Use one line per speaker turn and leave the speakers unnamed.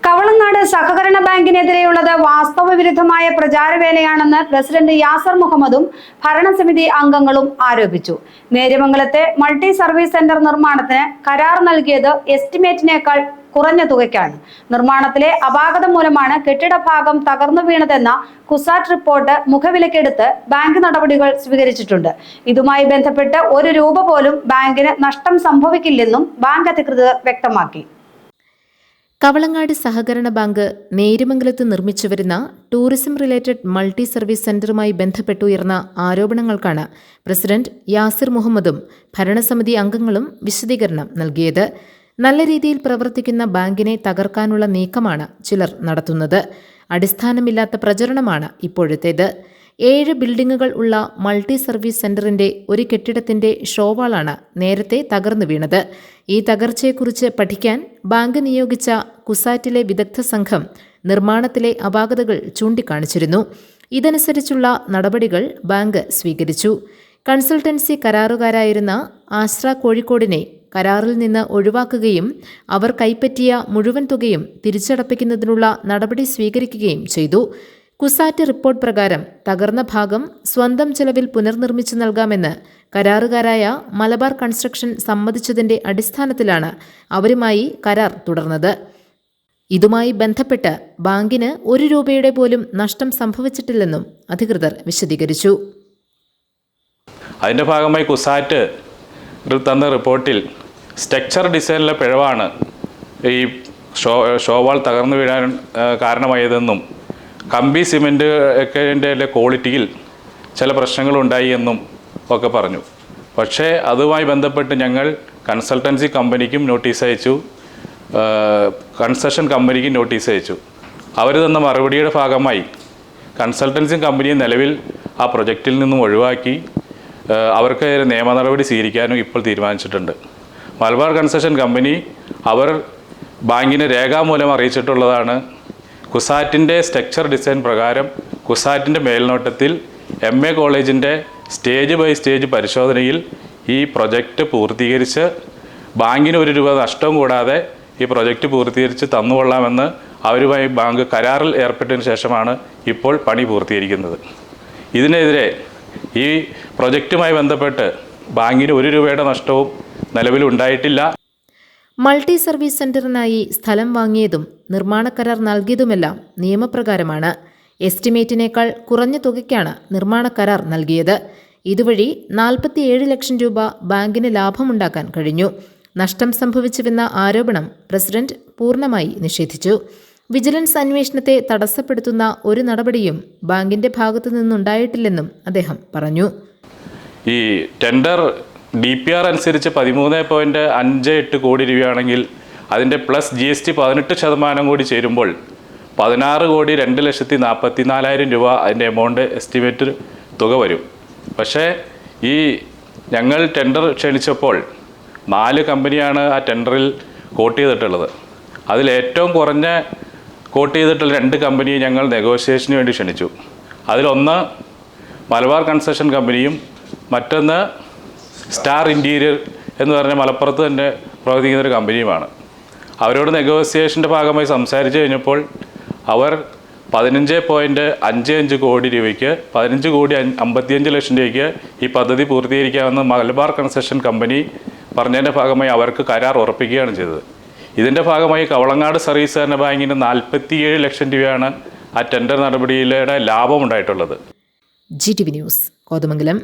കവളങ്ങാട് സഹകരണ ബാങ്കിനെതിരെയുള്ളത് വാസ്തവവിരുദ്ധമായ പ്രചാരവേലയാണെന്ന് പ്രസിഡന്റ് യാസർ മുഹമ്മദും ഭരണസമിതി അംഗങ്ങളും ആരോപിച്ചു. നേര്യമംഗലത്തെ മൾട്ടി സർവീസ് സെന്റർ നിർമ്മാണത്തിന് കരാർ നൽകിയത് എസ്റ്റിമേറ്റിനേക്കാൾ കുറഞ്ഞ തുകയ്ക്കാണ്. നിർമ്മാണത്തിലെ അപാകത മൂലമാണ് കെട്ടിട ഭാഗം തകർന്നു വീണതെന്ന കുസാറ്റ് റിപ്പോർട്ട് മുഖവിലക്കെടുത്ത് ബാങ്ക് നടപടികൾ സ്വീകരിച്ചിട്ടുണ്ട്. ഇതുമായി ബന്ധപ്പെട്ട് ₹1 പോലും ബാങ്കിന് നഷ്ടം സംഭവിക്കില്ലെന്നും ബാങ്ക് അധികൃതർ വ്യക്തമാക്കി.
കവളങ്ങാട് സഹകരണ ബാങ്ക് നേര്യമംഗലത്ത് നിർമ്മിച്ചുവരുന്ന ടൂറിസം റിലേറ്റഡ് മൾട്ടി സർവീസ് സെന്ററുമായി ബന്ധപ്പെട്ടുയർന്ന ആരോപണങ്ങൾക്കാണ് പ്രസിഡന്റ് യാസിർ മുഹമ്മദും ഭരണസമിതി അംഗങ്ങളും വിശദീകരണം നൽകിയത്. നല്ല രീതിയിൽ പ്രവർത്തിക്കുന്ന ബാങ്കിനെ തകർക്കാനുള്ള നീക്കമാണ് ചിലർ നടത്തുന്നത്. അടിസ്ഥാനമില്ലാത്ത പ്രചരണമാണ് ഇപ്പോഴത്തേത്. 7 ബിൽഡിംഗുകൾ ഉള്ള മൾട്ടി സർവീസ് സെന്ററിന്റെ ഒരു കെട്ടിടത്തിന്റെ ഷോവാളാണ് നേരത്തെ തകർന്നു വീണത്. ഈ തകർച്ചയെക്കുറിച്ച് പഠിക്കാൻ ബാങ്ക് നിയോഗിച്ച കുസാറ്റിലെ വിദഗ്ധ സംഘം നിർമ്മാണത്തിലെ അപാകതകൾ ചൂണ്ടിക്കാണിച്ചിരുന്നു. ഇതനുസരിച്ചുള്ള നടപടികൾ ബാങ്ക് സ്വീകരിച്ചു. കൺസൾട്ടൻസി കരാറുകാരായിരുന്ന ആശ്ര കോഴിക്കോടിനെ കരാറിൽ നിന്ന് ഒഴിവാക്കുകയും അവർ കൈപ്പറ്റിയ മുഴുവൻ തുകയും തിരിച്ചടപ്പിക്കുന്നതിനുള്ള നടപടി സ്വീകരിക്കുകയും ചെയ്തു. കുസാറ്റ് റിപ്പോർട്ട് പ്രകാരം തകർന്ന ഭാഗം സ്വന്തം ചെലവിൽ പുനർനിർമ്മിച്ചു നൽകാമെന്ന് കരാറുകാരായ മലബാർ കൺസ്ട്രക്ഷൻ സമ്മതിച്ചതിന്റെ അടിസ്ഥാനത്തിലാണ് അവരുമായി കരാർ തുടർന്നത്. ഇതുമായി ബന്ധപ്പെട്ട് ബാങ്കിന് ₹1 പോലും നഷ്ടം സംഭവിച്ചിട്ടില്ലെന്നും അധികൃതർ വിശദീകരിച്ചു.
അതിൻ്റെ ഭാഗമായി കുസാറ്റ് തന്ന റിപ്പോർട്ടിൽ സ്ട്രക്ചർ ഡിസൈനിലെ പിഴവാണ് ഈ ഷോവാൾ തകർന്നു വീഴാൻ കാരണമായതെന്നും കമ്പി സിമെൻ്റ് ഒക്കെ ക്വാളിറ്റിയിൽ ചില പ്രശ്നങ്ങളുണ്ടായി എന്നും ഒക്കെ പറഞ്ഞു. പക്ഷേ അതുമായി ബന്ധപ്പെട്ട് ഞങ്ങൾ കൺസൾട്ടൻസി കമ്പനിക്കും നോട്ടീസ് അയച്ചു, കൺസ്ട്രക്ഷൻ കമ്പനിക്കും നോട്ടീസ് അയച്ചു. അവർ തന്ന മറുപടിയുടെ ഭാഗമായി കൺസൾട്ടൻസി കമ്പനിയെ നിലവിൽ ആ പ്രൊജക്റ്റിൽ നിന്നും ഒഴിവാക്കി അവർക്ക് നിയമ നടപടി സ്വീകരിക്കാനും ഇപ്പോൾ തീരുമാനിച്ചിട്ടുണ്ട്. മലബാർ കൺസ്ട്രക്ഷൻ കമ്പനി അവർ ബാങ്കിനെ രേഖാമൂലം അറിയിച്ചിട്ടുള്ളതാണ്. കുസാറ്റിൻ്റെ സ്ട്രക്ചർ ഡിസൈൻ പ്രകാരം കുസാറ്റിൻ്റെ മേൽനോട്ടത്തിൽ MA കോളേജിൻ്റെ സ്റ്റേജ് ബൈ സ്റ്റേജ് പരിശോധനയിൽ ഈ പ്രൊജക്റ്റ് പൂർത്തീകരിച്ച് ബാങ്കിന് ₹1 നഷ്ടവും കൂടാതെ ഈ പ്രൊജക്റ്റ് പൂർത്തീകരിച്ച് തന്നുകൊള്ളാമെന്ന് അവരുമായി ബാങ്ക് കരാറിൽ ഏർപ്പെട്ടതിന് ശേഷമാണ് ഇപ്പോൾ പണി പൂർത്തീകരിക്കുന്നത്. ഇതിനെതിരെ ഈ പ്രൊജക്റ്റുമായി ബന്ധപ്പെട്ട് ബാങ്കിന് ₹1 നഷ്ടവും നിലവിലുണ്ടായിട്ടില്ല.
മൾട്ടി സർവീസ് സെന്ററിനായി സ്ഥലം വാങ്ങിയതും നിർമ്മാണ കരാർ നൽകിയതുമെല്ലാം നിയമപ്രകാരമാണ്. എസ്റ്റിമേറ്റിനേക്കാൾ കുറഞ്ഞ തുകയ്ക്കാണ് നിർമ്മാണ കരാർ നൽകിയത്. ഇതുവഴി ₹47 ലക്ഷം ബാങ്കിന് ലാഭമുണ്ടാക്കാൻ കഴിഞ്ഞു. നഷ്ടം സംഭവിച്ചുവെന്ന ആരോപണം പ്രസിഡന്റ് പൂർണ്ണമായി നിഷേധിച്ചു. വിജിലൻസ് അന്വേഷണത്തെ തടസ്സപ്പെടുത്തുന്ന ഒരു നടപടിയും ബാങ്കിന്റെ ഭാഗത്തു നിന്നുണ്ടായിട്ടില്ലെന്നും അദ്ദേഹം പറഞ്ഞു.
ഈ ടെൻഡർ DPR അനുസരിച്ച് 13.58 കോടി രൂപയാണെങ്കിൽ അതിൻ്റെ പ്ലസ് GST 18% കൂടി ചേരുമ്പോൾ 16,02,44,000 അതിൻ്റെ എമൗണ്ട് എസ്റ്റിമേറ്റ് തുക വരും. പക്ഷേ ഈ ഞങ്ങൾ ടെൻഡർ ക്ഷണിച്ചപ്പോൾ 4 കമ്പനിയാണ് ആ ടെൻഡറിൽ കോട്ട് ചെയ്തിട്ടുള്ളത്. അതിൽ ഏറ്റവും കുറഞ്ഞ കോട്ട് ചെയ്തിട്ടുള്ള 2 കമ്പനിയെ ഞങ്ങൾ നെഗോഷിയേഷന് വേണ്ടി ക്ഷണിച്ചു. അതിലൊന്ന് മലബാർ കൺസ്ട്രക്ഷൻ കമ്പനിയും മറ്റൊന്ന് സ്റ്റാർ ഇൻറ്റീരിയർ എന്ന് പറഞ്ഞ മലപ്പുറത്ത് തന്നെ പ്രവർത്തിക്കുന്ന ഒരു കമ്പനിയുമാണ്. അവരോട് നെഗോസിയേഷൻ്റെ ഭാഗമായി സംസാരിച്ചു കഴിഞ്ഞപ്പോൾ അവർ 15.55 കോടി രൂപയ്ക്ക് 15,55 ലക്ഷം രൂപയ്ക്ക് ഈ പദ്ധതി പൂർത്തീകരിക്കാമെന്ന് മലബാർ കൺസ്ട്രക്ഷൻ കമ്പനി പറഞ്ഞതിൻ്റെ ഭാഗമായി അവർക്ക് കരാർ ഉറപ്പിക്കുകയാണ് ചെയ്തത്. ഇതിൻ്റെ ഭാഗമായി കവളങ്ങാട് സർവീസ് സഹകരണ ബാങ്കിന് 47 ലക്ഷം രൂപയാണ് ആ ടെൻഡർ നടപടിയിലൂടെ ലാഭമുണ്ടായിട്ടുള്ളത്.
GTV news Kothamangalam.